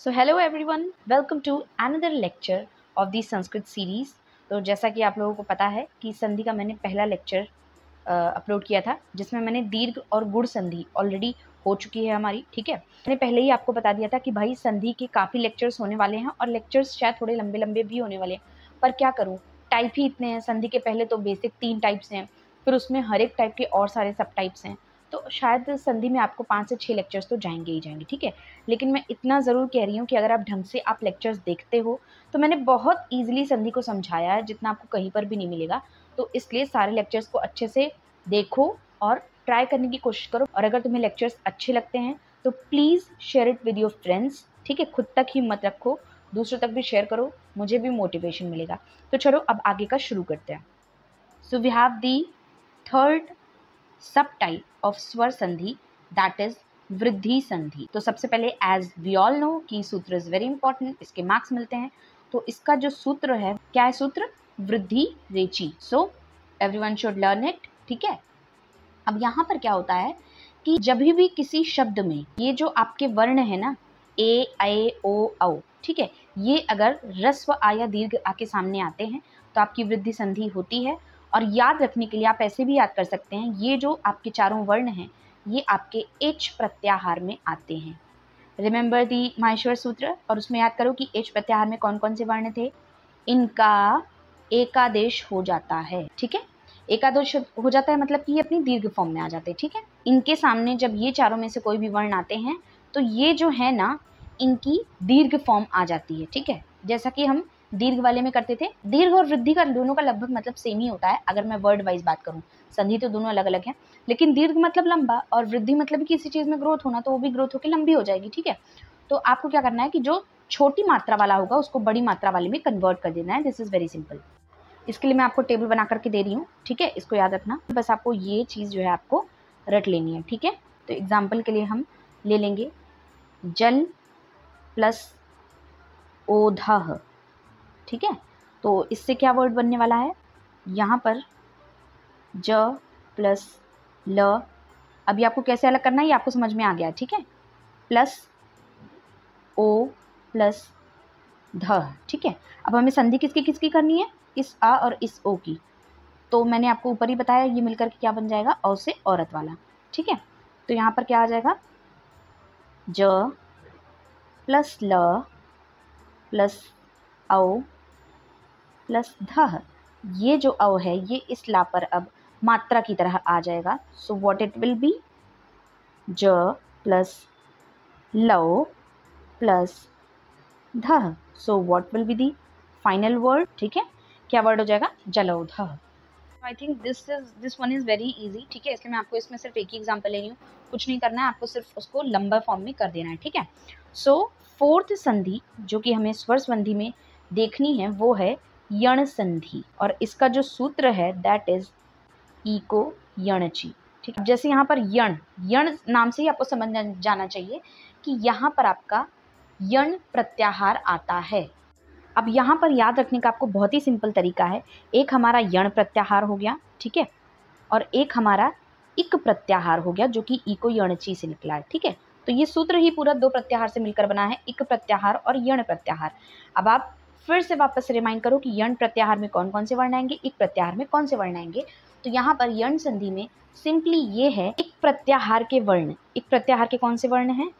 So hello everyone, welcome to another lecture of the Sanskrit series. तो जैसा कि आप लोगों को पता है कि संधि का मैंने पहला लेक्चर अपलोड किया था, जिसमें मैंने दीर्घ और गुण संधि ऑलरेडी हो चुकी है हमारी। ठीक है, मैंने पहले ही आपको बता दिया था कि भाई संधि के काफ़ी लेक्चर्स होने वाले हैं और लेक्चर्स शायद थोड़े लंबे लंबे भी होने वाले हैं, पर क्या करूँ, टाइप ही इतने हैं। संधि के पहले तो बेसिक 3 टाइप्स हैं, फिर उसमें हर एक टाइप के और सारे सब टाइप्स हैं, तो शायद संधि में आपको 5 से 6 लेक्चर्स तो जाएंगे ही जाएंगे। ठीक है, लेकिन मैं इतना ज़रूर कह रही हूँ कि अगर आप ढंग से आप लेक्चर्स देखते हो तो मैंने बहुत ईजिली संधि को समझाया है, जितना आपको कहीं पर भी नहीं मिलेगा। तो इसलिए सारे लेक्चर्स को अच्छे से देखो और ट्राई करने की कोशिश करो। और अगर तुम्हें लेक्चर्स अच्छे लगते हैं तो please share it with your friends. ठीक है, खुद तक ही मत रखो, दूसरों तक भी शेयर करो, मुझे भी मोटिवेशन मिलेगा। तो चलो अब आगे का शुरू करते हैं। So we have the third sub type of स्वर संधि, दैट इज वृद्धि संधि। तो सबसे पहले एज वी ऑल नो कि सूत्र इज वेरी इंपॉर्टेंट, इसके मार्क्स मिलते हैं। तो इसका जो सूत्र है, क्या है सूत्र? वृद्धि रेची। So everyone should learn it. ठीक है, अब यहाँ पर क्या होता है कि जब भी किसी शब्द में ये जो आपके वर्ण है ना, ए, ऐ, ओ, औ, ठीक है, ये अगर ह्रस्व आ या दीर्घ आ के सामने आते हैं तो आपकी वृद्धि संधि होती है। और याद रखने के लिए आप ऐसे भी याद कर सकते हैं, ये जो आपके चारों वर्ण हैं ये आपके एच प्रत्याहार में आते हैं। रिमेंबर दी माहेश्वर सूत्र, और उसमें याद करो कि एच प्रत्याहार में कौन कौन से वर्ण थे। इनका एकादेश हो जाता है। ठीक है, एकादेश हो जाता है मतलब कि ये अपनी दीर्घ फॉर्म में आ जाते हैं। ठीक है, इनके सामने जब ये चारों में से कोई भी वर्ण आते हैं तो ये जो है ना, इनकी दीर्घ फॉर्म आ जाती है। ठीक है, जैसा कि हम दीर्घ वाले में करते थे। दीर्घ और वृद्धि का दोनों का लगभग मतलब सेम ही होता है, अगर मैं वर्ड वाइज बात करूं। संधि तो दोनों अलग अलग हैं, लेकिन दीर्घ मतलब लंबा और वृद्धि मतलब किसी चीज में ग्रोथ होना, तो वो भी ग्रोथ होकर लंबी हो जाएगी। ठीक है, तो आपको क्या करना है कि जो छोटी मात्रा वाला होगा उसको बड़ी मात्रा वाले में कन्वर्ट कर देना है। This is very simple. इसके लिए मैं आपको टेबल बना करके दे रही हूँ। ठीक है, इसको याद रखना, बस आपको ये चीज़ जो है आपको रट लेनी है। ठीक है, तो एग्जाम्पल के लिए हम ले लेंगे जल प्लस ओधः। ठीक है, तो इससे क्या वर्ड बनने वाला है, यहाँ पर ज प्लस ल। अभी आपको कैसे अलग करना है ये आपको समझ में आ गया है। ठीक है, प्लस ओ प्लस ध। ठीक है, अब हमें संधि किसकी किसकी करनी है, इस आ और इस ओ की। तो मैंने आपको ऊपर ही बताया, ये मिलकर के क्या बन जाएगा, औ से औरत वाला। ठीक है, तो यहाँ पर क्या आ जाएगा, ज प्लस ल प्लस औ प्लस ध। ये जो औ है ये इस ला पर अब मात्रा की तरह आ जाएगा। So what it will be, ज प्लस लौ प्लस ध। So what will be the final word. ठीक है, क्या वर्ड हो जाएगा, जलौध। I think this one is very easy. ठीक है, इसलिए मैं आपको इसमें सिर्फ एक ही एग्जांपल ले रही हूँ, कुछ नहीं करना है आपको, सिर्फ उसको लंबा फॉर्म में कर देना है। ठीक है, सो फोर्थ संधि जो कि हमें स्वर संधि में देखनी है वो है यण संधि, और इसका जो सूत्र है दैट इज इको यणची। ठीक है, जैसे यहाँ पर यण, यण नाम से ही आपको समझ जाना चाहिए कि यहाँ पर आपका यण प्रत्याहार आता है। अब यहाँ पर याद रखने का आपको बहुत ही सिंपल तरीका है, एक हमारा यण प्रत्याहार हो गया, ठीक है, और एक हमारा इक प्रत्याहार हो गया जो कि इको यणची से निकला है। ठीक है, तो ये सूत्र ही पूरा 2 प्रत्याहार से मिलकर बना है, इक प्रत्याहार और यण प्रत्याहार। अब आप फिर से वापस रिमाइंड करो कि यण प्रत्याहार में कौन कौन से वर्ण आएंगे, इक प्रत्याहार में कौन से वर्ण आएंगे। तो यहाँ पर यण संधि में सिंपली ये है, इक प्रत्याहार के वर्ण, इक प्रत्याहार के कौन से वर्ण हैं,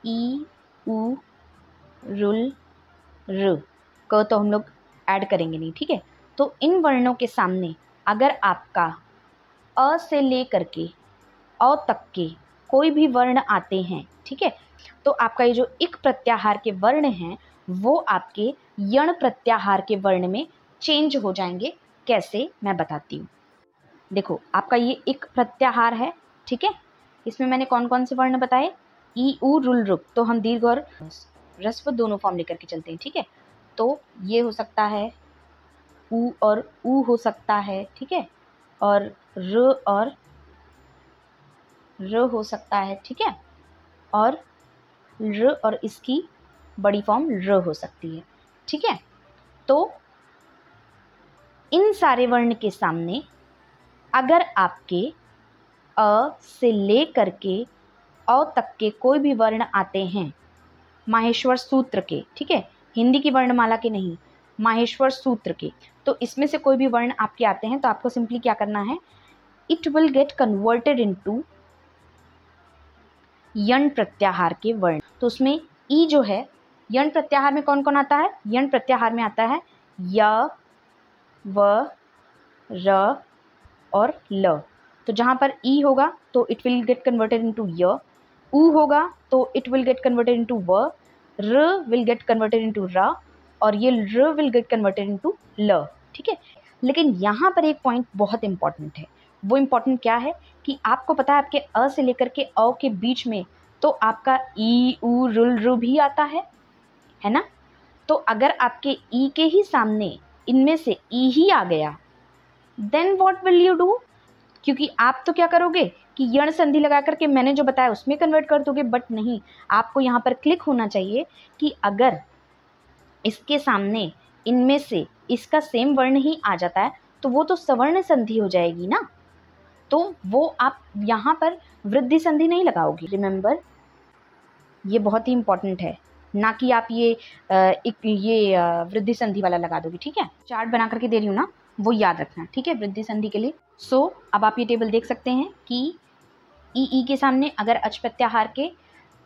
ई, उ, रुल, र, क तो हम लोग ऐड करेंगे नहीं। ठीक है, तो इन वर्णों के सामने अगर आपका अ से लेकर के अ तक के कोई भी वर्ण आते हैं, ठीक है, तो आपका ये जो इक प्रत्याहार के वर्ण हैं वो आपके यण प्रत्याहार के वर्ण में चेंज हो जाएंगे। कैसे, मैं बताती हूँ। देखो, आपका ये इक प्रत्याहार है, ठीक है, इसमें मैंने कौन कौन से वर्ण बताए, ई, उ, रुल, रुक, तो हम दीर्घ और ह्रस्व दोनों फॉर्म लेकर के चलते हैं। ठीक है, तो ये हो सकता है उ और उ हो सकता है, ठीक है, और र हो सकता है, ठीक है, और र और इसकी बड़ी फॉर्म र हो सकती है। ठीक है, तो इन सारे वर्ण के सामने अगर आपके अ से ले करके अ तक के कोई भी वर्ण आते हैं माहेश्वर सूत्र के, ठीक है, हिंदी की वर्णमाला के नहीं, माहेश्वर सूत्र के। तो इसमें से कोई भी वर्ण आपके आते हैं तो आपको सिंपली क्या करना है, it will get converted into यण प्रत्याहार के वर्ण। तो उसमें ई जो है, यण प्रत्याहार में कौन कौन आता है, यण प्रत्याहार में आता है य, व, र और ल। तो जहाँ पर ई होगा तो it will get converted into य, उ होगा तो it will get converted into व, र विल गेट कन्वर्टेड इनटू र, और ये र विल गेट कन्वर्टेड इनटू ल, ठीक है। लेकिन यहाँ पर एक पॉइंट बहुत इंपॉर्टेंट है। वो इम्पॉर्टेंट क्या है कि आपको पता है आपके अ से लेकर के अ के बीच में तो आपका ई, उ, रुल, रु भी आता है ना। तो अगर आपके ई के ही सामने इनमें से ई ही आ गया, then what will you do, क्योंकि आप तो क्या करोगे कि यण संधि लगा करके मैंने जो बताया उसमें कन्वर्ट कर दोगे, बट नहीं, आपको यहाँ पर क्लिक होना चाहिए कि अगर इसके सामने इनमें से इसका सेम वर्ण ही आ जाता है तो वो तो सवर्ण संधि हो जाएगी ना। तो वो आप यहाँ पर वृद्धि संधि नहीं लगाओगे। रिमेंबर, ये बहुत ही इंपॉर्टेंट है, ना कि आप ये वृद्धि संधि वाला लगा दोगे, ठीक है। चार्ट बना करके दे रही हूँ ना, वो याद रखना, ठीक है, वृद्धि संधि के लिए। सो अब आप ये टेबल देख सकते हैं कि ई के सामने अगर अच प्रत्याहार के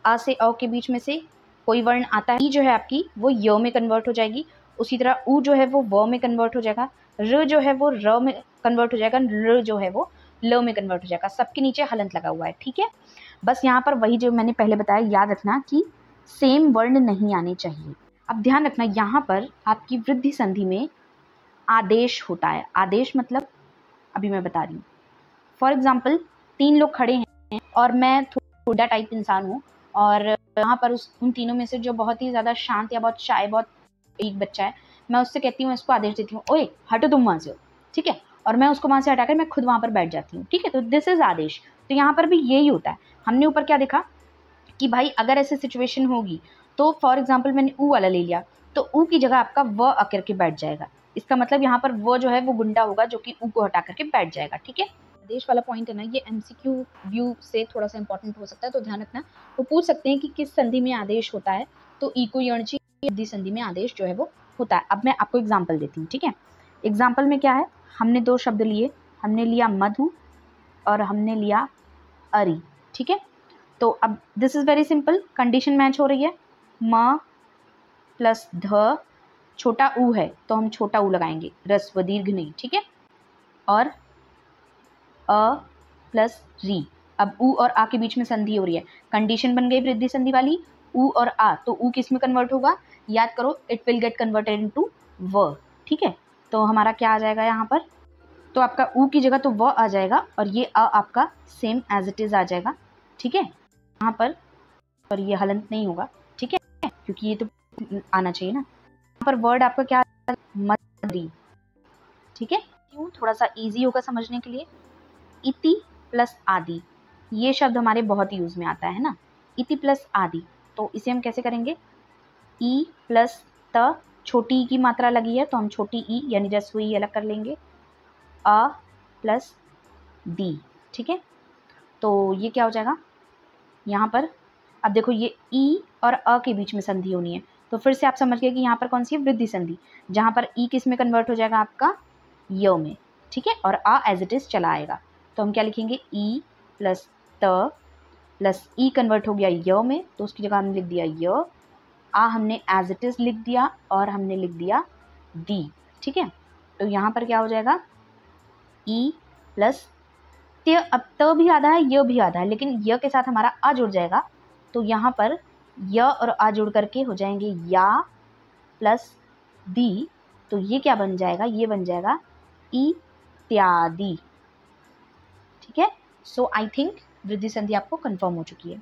अ से अ के बीच में से कोई वर्ण आता है, ई जो है आपकी वो य में कन्वर्ट हो जाएगी, उसी तरह उ जो है वो व में कन्वर्ट हो जाएगा, र जो है वो र में कन्वर्ट हो जाएगा, ल जो है वो ल में कन्वर्ट हो जाएगा। सबके नीचे हलंत लगा हुआ है, ठीक है। बस यहाँ पर वही जो मैंने पहले बताया, याद रखना कि सेम वर्ण नहीं आने चाहिए। अब ध्यान रखना, यहाँ पर आपकी वृद्धि संधि में आदेश होता है। आदेश मतलब अभी मैं बता रही हूँ। फॉर एग्जाम्पल 3 लोग खड़े हैं और मैं थोड़ा टाइप इंसान हूँ, और यहाँ पर उन तीनों में से जो बहुत ही ज़्यादा शांत या बहुत शाय, बहुत एक बच्चा है, मैं उससे कहती हूँ, इसको आदेश देती हूँ, ओए हटो तुम वहाँ से, ठीक है, और मैं उसको वहाँ से हटाकर मैं खुद वहाँ पर बैठ जाती हूँ, ठीक है। तो दिस इज आदेश। तो यहाँ पर भी यही होता है। हमने ऊपर क्या देखा कि भाई अगर ऐसी सिचुएशन होगी तो फॉर एग्जाम्पल मैंने ऊ वाला ले लिया तो ऊ की जगह आपका व आकर के बैठ जाएगा। इसका मतलब यहाँ पर वो जो है वो गुंडा होगा जो कि ऊ को हटा करके बैठ जाएगा, ठीक है। आदेश वाला पॉइंट है ना, ये एमसीक्यू व्यू से थोड़ा सा इंपॉर्टेंट हो सकता है, तो ध्यान रखना। वो पूछ सकते हैं कि किस संधि में आदेश होता है, तो ई को यणची वृद्धि संधि में आदेश जो है वो होता है। अब मैं आपको एग्जाम्पल देती हूँ, ठीक है। एग्जाम्पल में क्या है, हमने 2 शब्द लिए, हमने लिया मधु और हमने लिया अरी, ठीक है। तो अब this is very simple, condition match हो रही है। म प्लस ध, छोटा ऊ है तो हम छोटा ऊ लगाएंगे, रस्व दीर्घ नहीं, ठीक है। और अ प्लस री, अब ऊ और आ के बीच में संधि हो रही है, कंडीशन बन गई वृद्धि संधि वाली, ऊ और आ, तो ऊ किस में कन्वर्ट होगा, याद करो, it will get converted into व, ठीक है। तो हमारा क्या आ जाएगा यहाँ पर, तो आपका ऊ की जगह तो व आ जाएगा और ये अ आपका सेम एज इट इज आ जाएगा, ठीक है। यहाँ पर और ये हलंत नहीं होगा, ठीक है, क्योंकि ये तो आना चाहिए ना। यहाँ पर वर्ड आपका क्या, मदरी, ठीक है। क्यों, थोड़ा सा इजी होगा समझने के लिए। इति प्लस आदि, ये शब्द हमारे बहुत यूज में आता है ना, इति प्लस आदि। तो इसे हम कैसे करेंगे, ई प्लस त, छोटी ई की मात्रा लगी है तो हम छोटी ई यानी रस्व ई अलग कर लेंगे, अ प्लस दी, ठीक है। तो ये क्या हो जाएगा यहाँ पर, अब देखो ये ई और अ के बीच में संधि होनी है, तो फिर से आप समझ गए कि यहाँ पर कौन सी है, वृद्धि संधि, जहाँ पर ई किस में कन्वर्ट हो जाएगा आपका य में, ठीक है, और आ एज इट इज चला आएगा। तो हम क्या लिखेंगे, ई प्लस त प्लस ई कन्वर्ट हो गया य में, तो उसकी जगह हमने लिख दिया य, आ हमने एज इट इज लिख दिया और हमने लिख दिया दी, ठीक है। तो यहाँ पर क्या हो जाएगा, ई प्लस त्य, अब त भी आधा है य भी आधा है, लेकिन य के साथ हमारा आ जुड़ जाएगा, तो यहाँ पर य और आ जुड़ करके हो जाएंगे या प्लस दी, तो ये क्या बन जाएगा, ये बन जाएगा इत्यादि, ठीक है। सो आई थिंक वृद्धि संधि आपको कंफर्म हो चुकी है।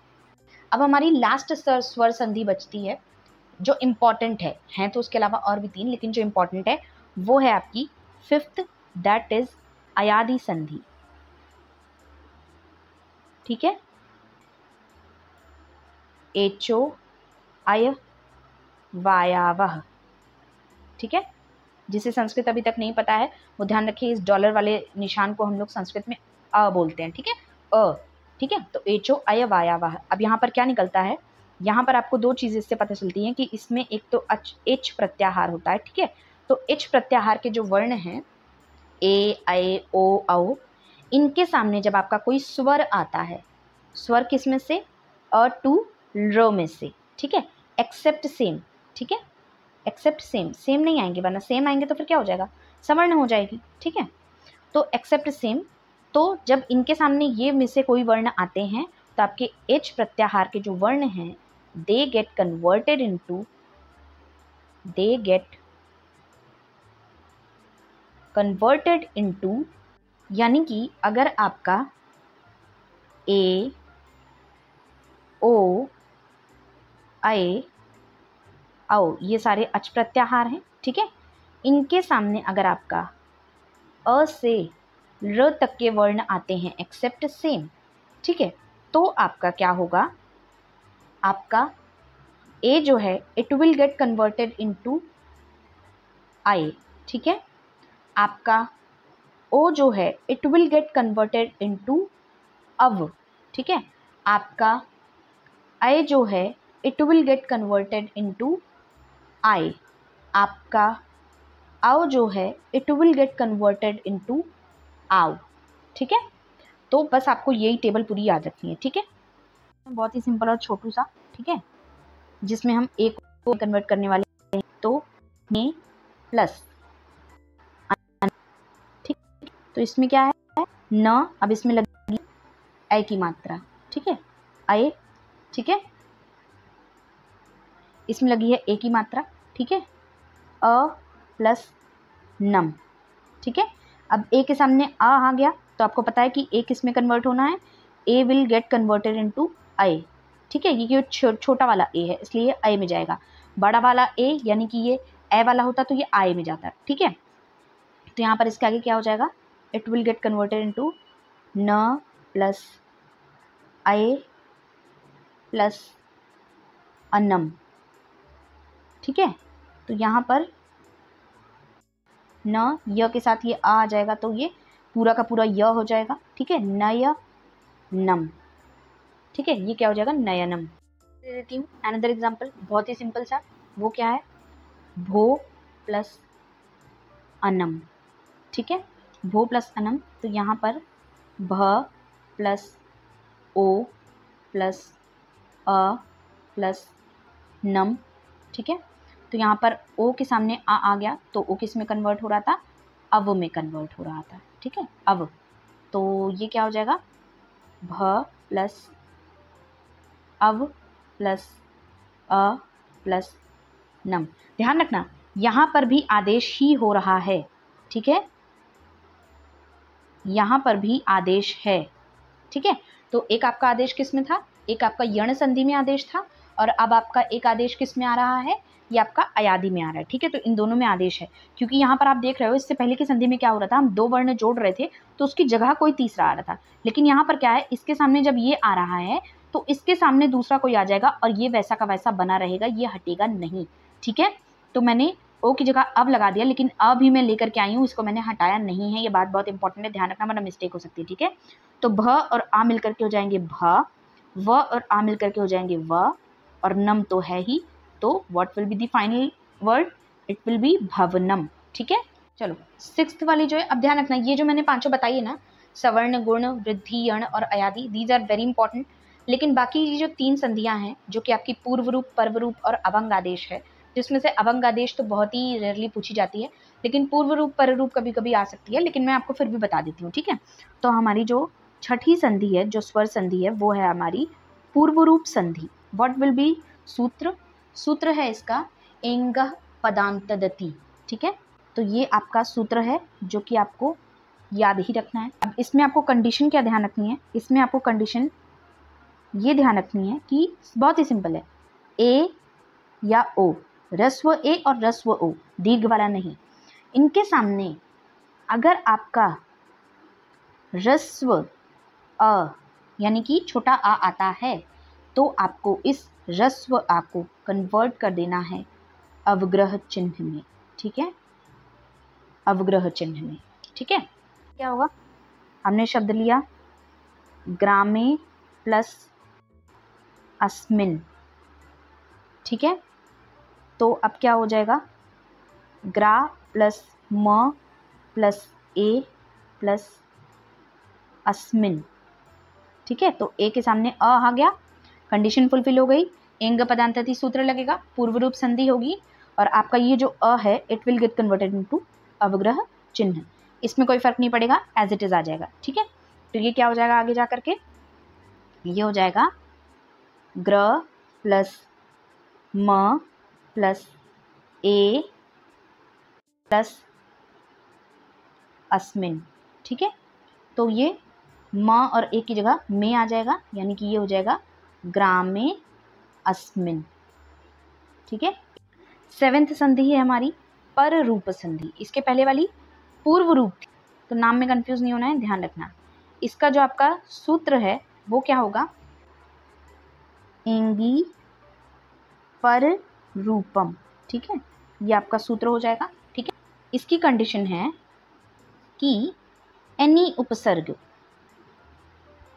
अब हमारी लास्ट स्वर संधि बचती है जो इम्पॉर्टेंट है तो उसके अलावा और भी 3, लेकिन जो इम्पॉर्टेंट है वो है आपकी 5th, दैट इज अयादि संधि, ठीक है। एचो अय वायावह, ठीक है। जिसे संस्कृत अभी तक नहीं पता है वो ध्यान रखिए, इस डॉलर वाले निशान को हम लोग संस्कृत में अ बोलते हैं, ठीक है, अ, ठीक है। तो एचो अय वायावह, अब यहाँ पर क्या निकलता है, यहाँ पर आपको दो चीज़ें इससे पता चलती हैं कि इसमें एक तो एच प्रत्याहार होता है, ठीक है। तो एच प्रत्याहार के जो वर्ण हैं ए, ऐ, ओ, औ, इनके सामने जब आपका कोई स्वर आता है, स्वर किस में से, अ टू र में से, ठीक है, एक्सेप्ट सेम, ठीक है, एक्सेप्ट सेम, सेम नहीं आएंगे, वरना सेम आएंगे तो फिर क्या हो जाएगा, सवर्ण हो जाएगी, ठीक है। तो एक्सेप्ट सेम, तो जब इनके सामने ये में से कोई वर्ण आते हैं तो आपके एच प्रत्याहार के जो वर्ण हैं दे गेट कन्वर्टेड इनटू, यानी कि अगर आपका ए, ओ, ऐ, औ ये सारे अच प्रत्याहार हैं, ठीक है, इनके सामने अगर आपका अ से र तक के वर्ण आते हैं एक्सेप्ट सेम, ठीक है, तो आपका क्या होगा, आपका ए जो है it will get converted into आई, ठीक है, आपका ओ जो है it will get converted into अव, ठीक है, आपका आई जो है it will get converted into आई, आपका आओ जो है it will get converted into आव, ठीक है। तो बस आपको यही टेबल पूरी याद रखनी है, ठीक है, बहुत ही सिंपल और छोटू सा, ठीक है, जिसमें हम ए को कन्वर्ट करने वाले हैं, तो ने प्लस, ठीक, तो इसमें क्या है न, अब इसमें लगी ऐ की मात्रा, ठीक है, ऐ, ठीक है, इसमें लगी है ए की मात्रा, ठीक है, अ प्लस नम, ठीक है। अब ए के सामने आ गया तो आपको पता है कि ए किस में कन्वर्ट होना है, ए विल गेट कन्वर्टेड इनटू आई, ठीक है, ये छोटा वाला ए है इसलिए ये आई में जाएगा, बड़ा वाला ए यानी कि ये ए वाला होता तो ये आई में जाता, ठीक है। तो यहाँ पर इसके आगे क्या हो जाएगा, it will get converted into न प्लस आई प्लस अनम, ठीक है। तो यहाँ पर न य के साथ ये आ जाएगा तो ये पूरा का पूरा य हो जाएगा, ठीक है, नय नम, ठीक है, ये क्या हो जाएगा, नयनम। दे देती हूँ अनदर एग्जाम्पल, बहुत ही सिंपल सा, वो क्या है, भो प्लस अनम, ठीक है, भो प्लस अनम, तो यहाँ पर भ प्लस ओ प्लस अ प्लस नम, ठीक है, तो यहाँ पर ओ के सामने आ गया तो ओ किस में कन्वर्ट हो रहा था, अव में कन्वर्ट हो रहा था, ठीक है, अव, तो ये क्या हो जाएगा, भ प्लस अव प्लस अ प्लस नम। ध्यान रखना यहाँ पर भी आदेश ही हो रहा है, ठीक है, यहाँ पर भी आदेश है, ठीक है। तो एक आपका आदेश किस में था, एक आपका यण संधि में आदेश था, और अब आपका एक आदेश किस में आ रहा है, ये आपका अयादि में आ रहा है, ठीक है। तो इन दोनों में आदेश है, क्योंकि यहाँ पर आप देख रहे हो इससे पहले की संधि में क्या हो रहा था, हम दो वर्ण जोड़ रहे थे तो उसकी जगह कोई तीसरा आ रहा था, लेकिन यहाँ पर क्या है, इसके सामने जब ये आ रहा है तो इसके सामने दूसरा कोई आ जाएगा और ये वैसा का वैसा बना रहेगा, ये हटेगा नहीं, ठीक है। तो मैंने ओ की जगह अब लगा दिया, लेकिन अब भी मैं लेकर के आई हूँ, इसको मैंने हटाया नहीं है, ये बात बहुत इंपॉर्टेंट है, ध्यान रखना वरना मिस्टेक हो सकती है, ठीक है। तो भ और आ मिलकर के हो जाएंगे भ, व और आ मिलकर के हो जाएंगे व, और नम तो है ही, तो what will be the final word, it will be भवनम, ठीक है। चलो सिक्स्थ वाली जो है, अब ध्यान रखना ये जो मैंने पांचों बताई है ना, सवर्ण, गुण, वृद्धि, यण और अयादि, दीज आर वेरी इंपॉर्टेंट, लेकिन बाकी ये जो तीन संधियां हैं जो कि आपकी पूर्व रूप, पर्व रूप और अभंग आदेश है, जिसमें से अभंग आदेश तो बहुत ही रेयरली पूछी जाती है, लेकिन पूर्व रूप, पर रूप कभी कभी आ सकती है, लेकिन मैं आपको फिर भी बता देती हूँ, ठीक है। तो हमारी जो छठी संधि है, जो स्वर संधि है, वो है हमारी पूर्व रूप संधि। व्हाट विल बी सूत्र, सूत्र है इसका एंगः पदांतदति, ठीक है। तो ये आपका सूत्र है जो कि आपको याद ही रखना है। अब इसमें आपको कंडीशन क्या ध्यान रखनी है, इसमें आपको कंडीशन ये ध्यान रखनी है कि बहुत ही सिंपल है, ए या ओ, ह्रस्व ए और ह्रस्व ओ, दीर्घ वाला नहीं, इनके सामने अगर आपका ह्रस्व अ यानी कि छोटा आ आता है तो आपको इस ह्रस्व आ को कन्वर्ट कर देना है अवग्रह चिन्ह में, ठीक है, अवग्रह चिन्ह में, ठीक है। क्या होगा, हमने शब्द लिया ग्रामे प्लस अस्मिन, ठीक है। तो अब क्या हो जाएगा, ग्रा प्लस म प्लस ए प्लस अस्मिन, ठीक है। तो ए के सामने अ आ गया, कंडीशन फुलफिल हो गई, एंग पदांतति सूत्र लगेगा, पूर्व रूप संधि होगी और आपका ये जो अ है it will get converted into अवग्रह चिन्ह। इसमें कोई फर्क नहीं पड़ेगा, एज इट इज आ जाएगा, ठीक है। तो ये क्या हो जाएगा आगे जा करके, ये हो जाएगा ग्र प्लस म प्लस ए प्लस अस्मिन, ठीक है। तो ये म और ए की जगह में आ जाएगा, यानी कि ये हो जाएगा ग्रामे अस्मिन, ठीक है। 7th संधि है हमारी पर रूप संधि। इसके पहले वाली पूर्व रूप थी, तो नाम में कंफ्यूज नहीं होना है, ध्यान रखना। इसका जो आपका सूत्र है वो क्या होगा, एंगी पर रूपम, ठीक है। ये आपका सूत्र हो जाएगा, ठीक है। इसकी कंडीशन है कि एनी उपसर्ग,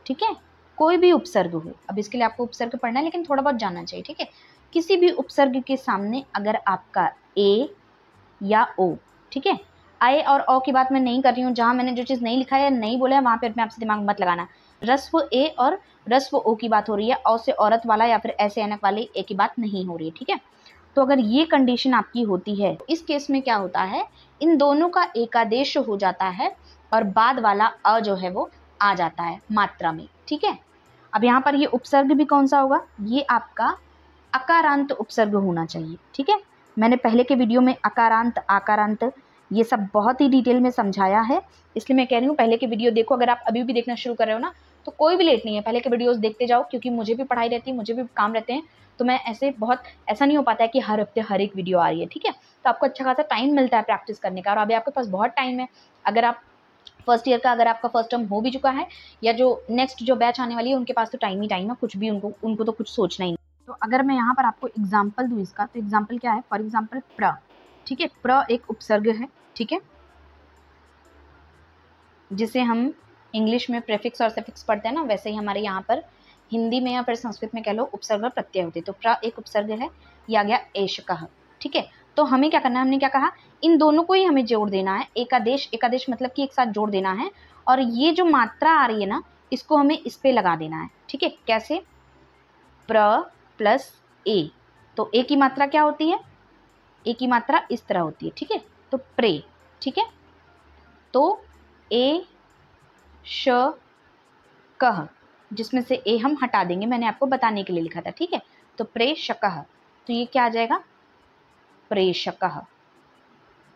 ठीक है, कोई भी उपसर्ग हो। अब इसके लिए आपको उपसर्ग पढ़ना है लेकिन थोड़ा बहुत जानना चाहिए, ठीक है। किसी भी उपसर्ग के सामने अगर आपका ए या ओ, ठीक है, आए और ओ की बात मैं नहीं कर रही हूँ, जहाँ मैंने जो चीज़ नहीं लिखा है नहीं बोला है वहाँ पे अपने आपसे दिमाग मत लगाना। रस्व ए और रस्व ओ की बात हो रही है, औ से औरत वाला या फिर ऐसे ऐनक वाले ए की बात नहीं हो रही है, ठीक है। तो अगर ये कंडीशन आपकी होती है, इस केस में क्या होता है, इन दोनों का एकादेश हो जाता है और बाद वाला अ जो है वो आ जाता है मात्रा में, ठीक है। अब यहाँ पर ये उपसर्ग भी कौन सा होगा, ये आपका अकारांत उपसर्ग होना चाहिए, ठीक है। मैंने पहले के वीडियो में अकारांत आकारांत ये सब बहुत ही डिटेल में समझाया है, इसलिए मैं कह रही हूँ पहले के वीडियो देखो। अगर आप अभी भी देखना शुरू कर रहे हो ना तो कोई भी लेट नहीं है, पहले के वीडियोस देखते जाओ, क्योंकि मुझे भी पढ़ाई रहती है, मुझे भी काम रहते हैं, तो मैं ऐसा नहीं हो पाता है कि हर हफ्ते हर एक वीडियो आ रही है, ठीक है। तो आपको अच्छा खासा टाइम मिलता है प्रैक्टिस करने का, और अभी आपके पास बहुत टाइम है। अगर आप फर्स्ट ईयर का, अगर आपका फर्स्ट टर्म हो भी चुका है या जो नेक्स्ट जो बैच आने वाली है उनके पास तो टाइम ही टाइम है, कुछ भी उनको तो कुछ सोचना ही नहीं। तो अगर मैं यहाँ पर आपको एग्जाम्पल दूँ इसका, तो एग्जाम्पल क्या है, फॉर एग्जाम्पल प्र, ठीक है। प्र एक उपसर्ग है, ठीक है, जिसे हम इंग्लिश में प्रेफिक्स और सफिक्स पढ़ते हैं ना, वैसे ही हमारे यहाँ पर हिंदी में या फिर संस्कृत में कह लो उपसर्ग और प्रत्यय होते। तो प्र एक उपसर्ग है, ये आ गया एषकः, ठीक है। तो हमें क्या करना है, हमने क्या कहा, इन दोनों को ही हमें जोड़ देना है, एकादेश एकादेश मतलब कि एक साथ जोड़ देना है, और ये जो मात्रा आ रही है ना इसको हमें इस पे लगा देना है, ठीक है। कैसे, प्र प्लस ए, तो ए की मात्रा क्या होती है, ए की मात्रा इस तरह होती है, ठीक है। तो प्रे, ठीक है, तो ए श कह, जिसमें से ए हम हटा देंगे, मैंने आपको बताने के लिए लिखा था, ठीक है। तो प्रेषकः, तो ये क्या आ जाएगा, प्रेषकः,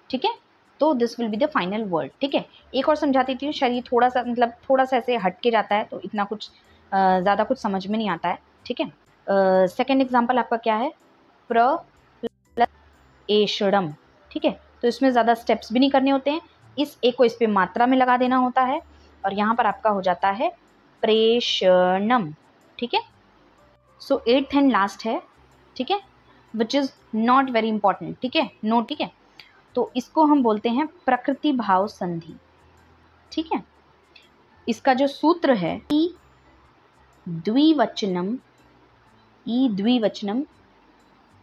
ठीक है। तो this will be the final word, ठीक है। एक और समझा देती हूँ, शरीर थोड़ा सा मतलब थोड़ा सा ऐसे हट के जाता है, तो इतना कुछ ज़्यादा कुछ समझ में नहीं आता है, ठीक है। सेकेंड एग्जाम्पल आपका क्या है, प्र प्लस एषणम, ठीक है। तो इसमें ज़्यादा स्टेप्स भी नहीं करने होते हैं, इस ए को इस पे मात्रा में लगा देना होता है, और यहाँ पर आपका हो जाता है प्रेषणम, ठीक है। सो 8th एंड लास्ट है, ठीक है, which is not very important, ठीक है, नो, ठीक है। तो इसको हम बोलते हैं प्रकृति भाव संधि, ठीक है। इसका जो सूत्र है ई द्विवचनम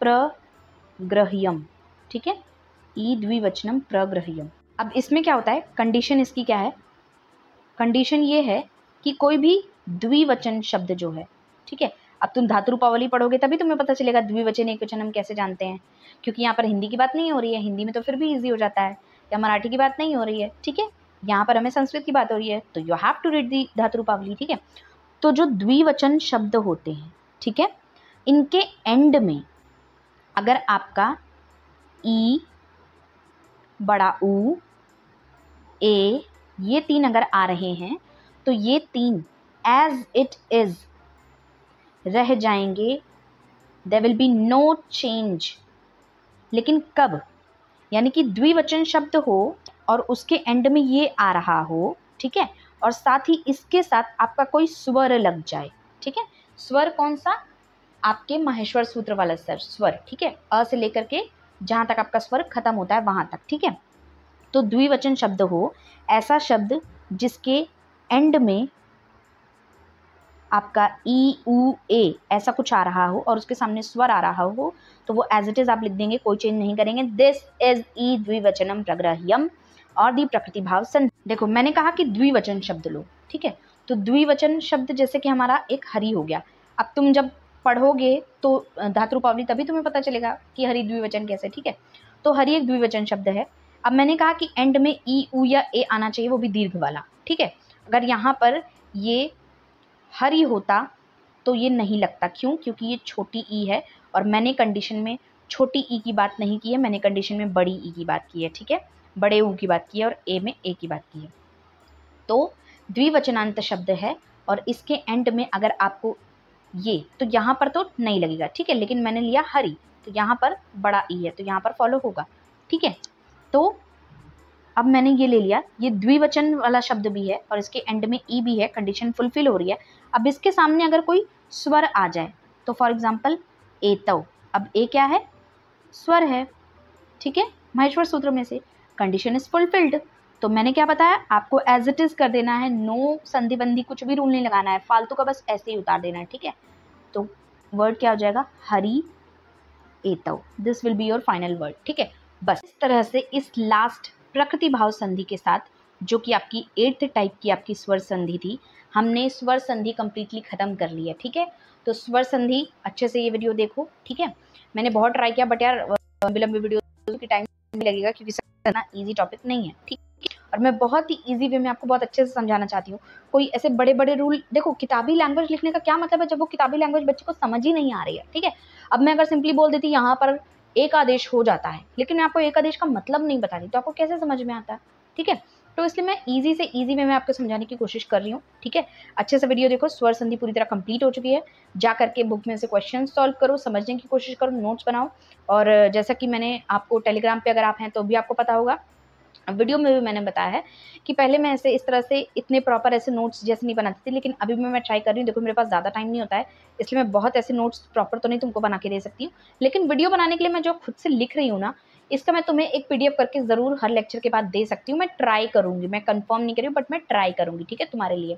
प्रग्रह्यम, ठीक है, ई द्विवचनम प्रग्रह्यम। अब इसमें क्या होता है, कंडीशन इसकी क्या है, कंडीशन ये है कि कोई भी द्विवचन शब्द जो है, ठीक है। अब तुम धातु रूपावली पढ़ोगे तभी तुम्हें पता चलेगा द्विवचन एक वचन हम कैसे जानते हैं, क्योंकि यहाँ पर हिंदी की बात नहीं हो रही है, हिंदी में तो फिर भी इजी हो जाता है, या मराठी की बात नहीं हो रही है, ठीक है। यहाँ पर हमें संस्कृत की बात हो रही है, तो you have to read the dhatu rupavali, ठीक है। तो जो द्विवचन शब्द होते हैं, ठीक है, इनके एंड में अगर आपका ई, बड़ा ऊ, ए, ये तीन अगर आ रहे हैं तो ये तीन एज इट इज रह जाएंगे, there will be no change. लेकिन कब, यानी कि द्विवचन शब्द हो और उसके एंड में ये आ रहा हो, ठीक है, और साथ ही इसके साथ आपका कोई स्वर लग जाए, ठीक है। स्वर कौन सा, आपके माहेश्वर सूत्र वाला स्वर, ठीक है, अ से लेकर के जहाँ तक आपका स्वर खत्म होता है वहाँ तक, ठीक है। तो द्विवचन शब्द हो ऐसा शब्द जिसके एंड में आपका ई उ ए ऐसा कुछ आ रहा हो और उसके सामने स्वर आ रहा हो तो वो एज इट इज आप लिख देंगे, कोई चेंज नहीं करेंगे। दिस इज ई द्विवचनम प्रग्रह्यम और दी प्रकृति भाव संधि। देखो मैंने कहा कि द्विवचन शब्द लो, ठीक है। तो द्विवचन शब्द जैसे कि हमारा एक हरि हो गया। अब तुम जब पढ़ोगे तो धातु रूपावली तभी तुम्हें पता चलेगा कि हरि द्विवचन कैसे, ठीक है। तो हरि एक द्विवचन शब्द है। अब मैंने कहा कि एंड में ई उ या ए आना चाहिए, वो भी दीर्घ वाला, ठीक है। अगर यहाँ पर ये हरि होता तो ये नहीं लगता, क्यों? क्योंकि ये छोटी ई है और मैंने कंडीशन में छोटी ई की बात नहीं की है, मैंने कंडीशन में बड़ी ई की बात की है, ठीक है। बड़े ऊ की बात की है और ए में ए की बात की है। तो द्विवचनांत शब्द है और इसके एंड में अगर आपको ये, तो यहाँ पर तो नहीं लगेगा, ठीक है। लेकिन मैंने लिया हरि तो यहाँ पर बड़ा ई है तो यहाँ पर फॉलो होगा, ठीक है। तो अब मैंने ये ले लिया, ये द्विवचन वाला शब्द भी है और इसके एंड में ई भी है, कंडीशन फुलफिल हो रही है। अब इसके सामने अगर कोई स्वर आ जाए तो फॉर एग्जाम्पल एतव, अब ए क्या है? स्वर है, ठीक है। माहेश्वर सूत्र में से कंडीशन इज फुलफिल्ड। तो मैंने क्या बताया आपको, एज इट इज कर देना है, नो संधि बंधी कुछ भी रूल नहीं लगाना है, फालतू का बस ऐसे ही उतार देना है, ठीक है। तो वर्ड क्या हो जाएगा? हरि एतव, this will be your final word, ठीक है। बस इस तरह से इस लास्ट प्रकृति भाव संधि के साथ, जो कि आपकी 8th टाइप की आपकी स्वर संधि थी, हमने स्वर संधि कंप्लीटली खत्म कर ली है, ठीक है। तो स्वर संधि अच्छे से ये वीडियो देखो, ठीक है। मैंने बहुत ट्राई किया बट यार लंबी वीडियो की टाइम भी लगेगा क्योंकि इतना ईजी टॉपिक नहीं है, ठीक है। और मैं बहुत ही ईजी वे में आपको बहुत अच्छे से समझाना चाहती हूँ। कोई ऐसे बड़े बड़े रूल, देखो किताबी लैंग्वेज लिखने का क्या मतलब है जब वो किताबी लैंग्वेज बच्चे को समझ ही नहीं आ रही है, ठीक है। अब मैं अगर सिंपली बोल देती यहाँ पर एक आदेश हो जाता है, लेकिन मैं आपको एक आदेश का मतलब नहीं बताती तो आपको कैसे समझ में आता है, ठीक है। तो इसलिए मैं इजी से इजी में मैं आपको समझाने की कोशिश कर रही हूँ, ठीक है। अच्छे से वीडियो देखो, स्वर संधि पूरी तरह कंप्लीट हो चुकी है। जा करके बुक में से क्वेश्चन सॉल्व करो, समझने की कोशिश करो, नोट्स बनाओ। और जैसा कि मैंने आपको टेलीग्राम पे अगर आप हैं तो भी आपको पता होगा, वीडियो में भी मैंने बताया है कि पहले मैं ऐसे इस तरह से इतने प्रॉपर ऐसे नोट्स जैसे नहीं बनाती थी, लेकिन अभी मैं ट्राई कर रही हूँ। देखो मेरे पास ज़्यादा टाइम नहीं होता है, इसलिए मैं बहुत ऐसे नोट्स प्रॉपर तो नहीं तुमको बना के दे सकती हूँ, लेकिन वीडियो बनाने के लिए मैं जो खुद से लिख रही हूँ ना, इसका मैं तुम्हें एक PDF करके ज़रूर हर लेक्चर के बाद दे सकती हूँ। मैं ट्राई करूँगी, मैं कंफर्म नहीं कर रही हूँ बट मैं ट्राई करूँगी, ठीक है, तुम्हारे लिए।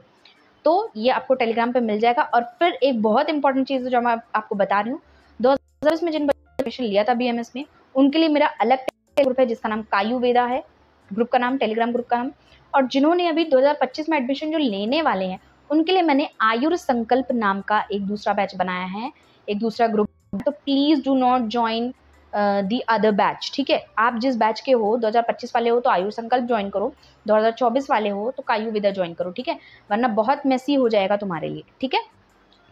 तो ये आपको टेलीग्राम पर मिल जाएगा। और फिर एक बहुत इंपॉर्टेंट चीज़ जो मैं आपको बता रही हूँ, 2020 में जिन एडमिशन लिया था BMS में, उनके लिए मेरा अलग ग्रुप है जिसका नाम कायु वेदा है, ग्रुप का नाम, टेलीग्राम ग्रुप का नाम। और जिन्होंने अभी 2025 में एडमिशन जो लेने वाले हैं उनके लिए मैंने आयुर संकल्प नाम का एक दूसरा बैच बनाया है, एक दूसरा ग्रुप। तो please do not join the other batch, ठीक है। आप जिस बैच के हो, 2025 वाले हो तो आयुर संकल्प ज्वाइन करो, 2024 वाले हो तो कायु वेदा ज्वाइन करो, ठीक है, वरना बहुत मेसी हो जाएगा तुम्हारे लिए, ठीक है।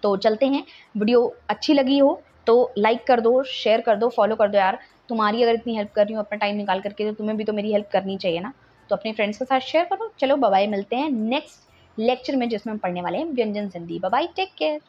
तो चलते हैं, वीडियो अच्छी लगी हो तो लाइक कर दो, शेयर कर दो, फॉलो कर दो यार। तुम्हारी अगर इतनी हेल्प कर रही हूँ अपना टाइम निकाल करके, तो तुम्हें भी तो मेरी हेल्प करनी चाहिए ना। तो अपने फ्रेंड्स के साथ शेयर करो। चलो बाय बाय, मिलते हैं नेक्स्ट लेक्चर में जिसमें हम पढ़ने वाले हैं व्यंजन संधि। Bye bye, take care.